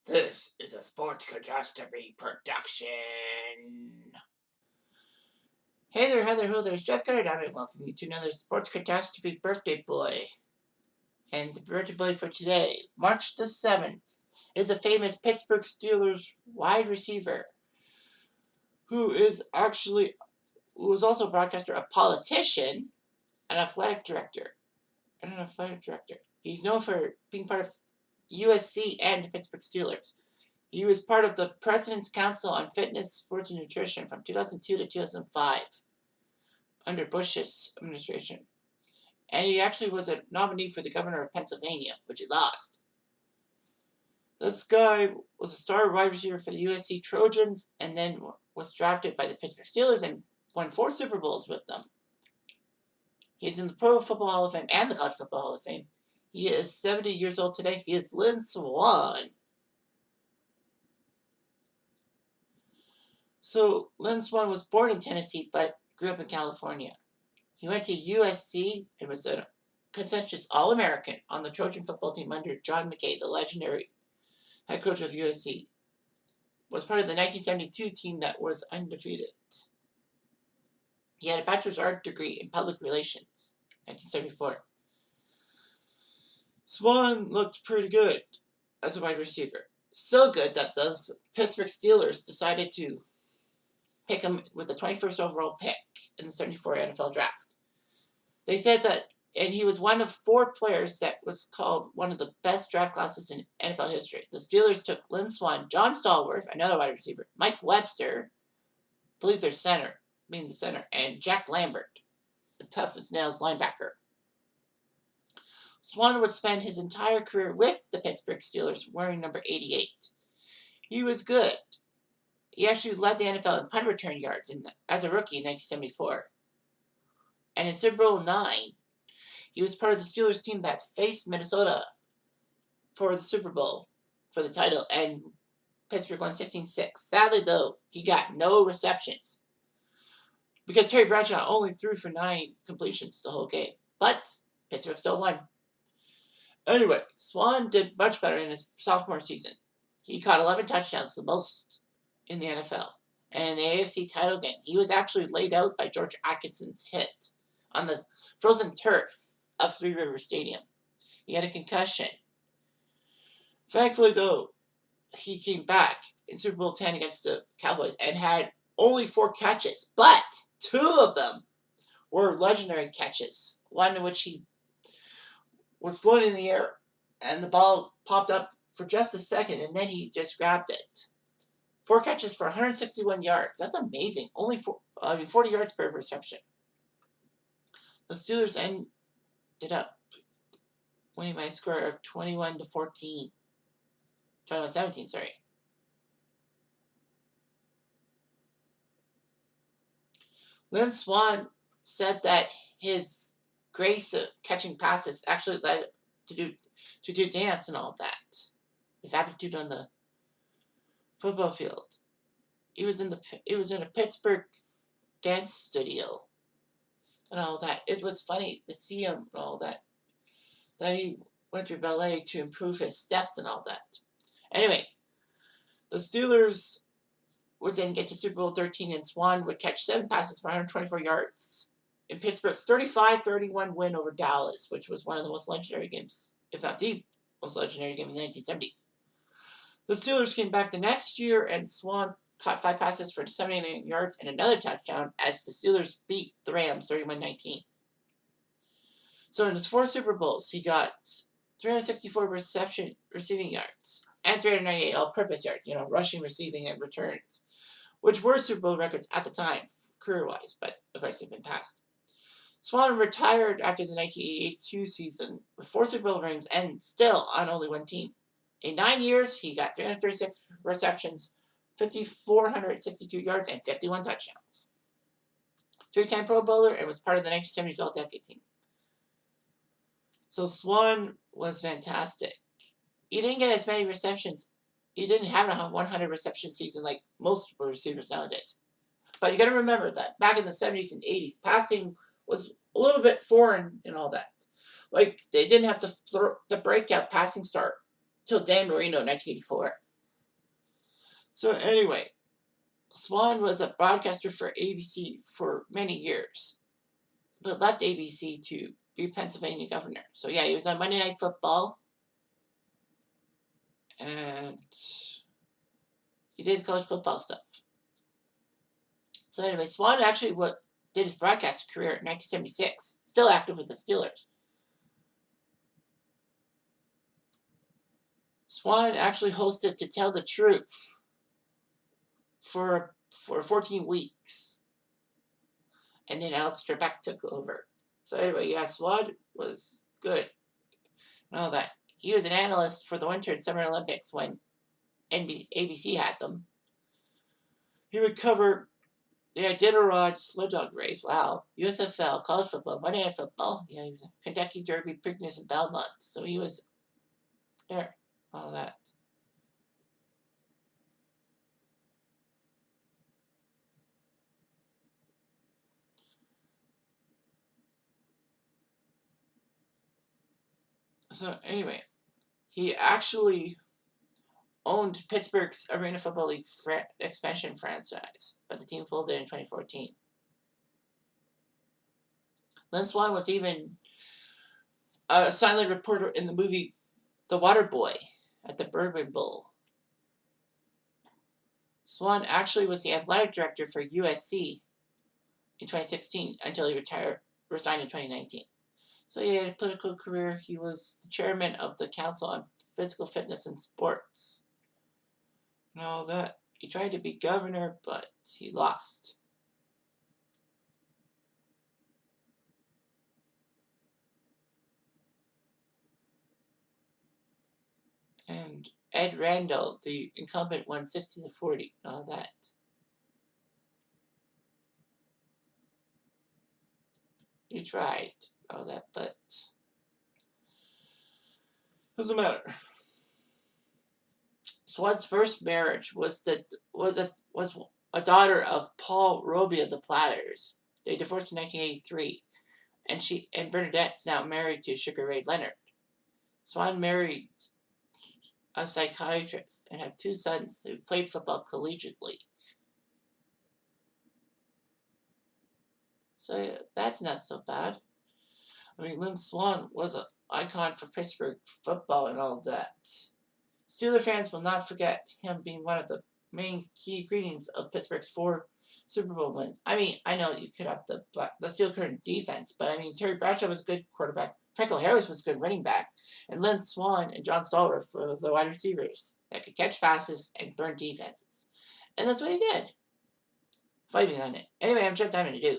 This is a Sports Catastrophe production. Hey there, Heather, who there's Jeff Cutter, and welcome you to another Sports Catastrophe birthday boy. And the birthday boy for today, March the 7th, is a famous Pittsburgh Steelers wide receiver who was also a broadcaster, a politician, an athletic director. He's known for being part of USC and the Pittsburgh Steelers. He was part of the President's Council on Fitness, Sports, and Nutrition from 2002 to 2005 under Bush's administration. And he actually was a nominee for the governor of Pennsylvania, which he lost. This guy was a star wide receiver for the USC Trojans and then was drafted by the Pittsburgh Steelers and won 4 Super Bowls with them. He's in the Pro Football Hall of Fame and the College Football Hall of Fame. He is 70 years old today. He is Lynn Swann. So Lynn Swann was born in Tennessee but grew up in California. He went to USC and was a consensus All-American on the Trojan football team under John McKay, the legendary head coach of USC. Was part of the 1972 team that was undefeated. He had a bachelor's art degree in public relations, 1974. Swann looked pretty good as a wide receiver. So good that the Pittsburgh Steelers decided to pick him with the 21st overall pick in the 74 NFL draft. They said that, and he was one of 4 players that was called one of the best draft classes in NFL history. The Steelers took Lynn Swann, John Stallworth, another wide receiver, Mike Webster, I believe their center, and Jack Lambert, the tough as nails linebacker. Swann would spend his entire career with the Pittsburgh Steelers wearing number 88. He was good. He actually led the NFL in punt return yards as a rookie in 1974. And in Super Bowl IX, he was part of the Steelers team that faced Minnesota for the Super Bowl for the title, and Pittsburgh won 16-6. Sadly, though, he got no receptions because Terry Bradshaw only threw for 9 completions the whole game. But Pittsburgh still won. Anyway, Swann did much better in his sophomore season. He caught 11 touchdowns, the most in the NFL. And in the AFC title game, he was actually laid out by George Atkinson's hit on the frozen turf of Three River Stadium. He had a concussion. Thankfully, though, he came back in Super Bowl X against the Cowboys and had only 4 catches, but 2 of them were legendary catches. One in which he was floating in the air and the ball popped up for just a second and then he just grabbed it. 4 catches for 161 yards. That's amazing. Only 40 yards per reception. The Steelers ended up winning by a score of 21-14. 21-17, sorry. Lynn Swann said that his grace of catching passes actually led to do dance and all that. His aptitude on the football field. It was in a Pittsburgh dance studio and all that. It was funny to see him and all that. That he went through ballet to improve his steps and all that. Anyway, the Steelers would then get to Super Bowl 13 and Swann would catch 7 passes for 124 yards in Pittsburgh's 35-31 win over Dallas, which was one of the most legendary games, if not the most legendary game in the 1970s. The Steelers came back the next year and Swann caught 5 passes for 79 yards and another touchdown as the Steelers beat the Rams 31-19. So in his 4 Super Bowls, he got 364 receiving yards and 398 all-purpose yards, rushing, receiving, and returns, which were Super Bowl records at the time, career-wise, but of course they've been passed. Swann retired after the 1982 season with 4 Super Bowl rings and still on only 1 team. In 9 years, he got 336 receptions, 5,462 yards, and 51 touchdowns. 3-time Pro Bowler and was part of the 1970s All-Decade team. So Swann was fantastic. He didn't get as many receptions. He didn't have a 100 reception season like most receivers nowadays. But you got to remember that back in the 70s and 80s, passing was a little bit foreign and all that. Like, they didn't have the breakout passing start till Dan Marino in 1984. So anyway, Swann was a broadcaster for ABC for many years, but left ABC to be Pennsylvania governor. So yeah, he was on Monday Night Football, and he did college football stuff. So anyway, Swann actually did his broadcast career in 1976, still active with the Steelers. Swann actually hosted To Tell the Truth for 14 weeks, and then Alex Trebek took over. So anyway, yeah, Swann was good and all that. He was an analyst for the Winter and Summer Olympics when ABC had them. He would cover the Iditarod sled dog race. Wow. USFL, college football, Monday Night Football. Yeah, he was Kentucky Derby, Preakness, and Belmont. So he was there. All that. So anyway, he actually owned Pittsburgh's Arena Football League expansion franchise, but the team folded in 2014. Lynn Swann was even a silent reporter in the movie The Water Boy at the Bourbon Bowl. Swann actually was the athletic director for USC in 2016 until he resigned in 2019. So he had a political career. He was the chairman of the Council on Physical Fitness and Sports. And all that. He tried to be governor, but he lost. And Ed Randall, the incumbent, won 60-40. All that. He tried all that, but doesn't matter. Swann's first marriage was a daughter of Paul Roby of the Platters. They divorced in 1983, and Bernadette's now married to Sugar Ray Leonard. Swann married a psychiatrist and have two sons who played football collegiately. So that's not so bad. I mean, Lynn Swann was an icon for Pittsburgh football and all that. Steeler fans will not forget him being one of the main key ingredients of Pittsburgh's 4 Super Bowl wins. I mean, I know you could have the Steel Curtain defense, but I mean, Terry Bradshaw was a good quarterback. Franco Harris was a good running back. And Lynn Swann and John Stallworth were the wide receivers that could catch passes and burn defenses. And that's what he did. Fighting on it. Anyway, I'm sure I have time to do.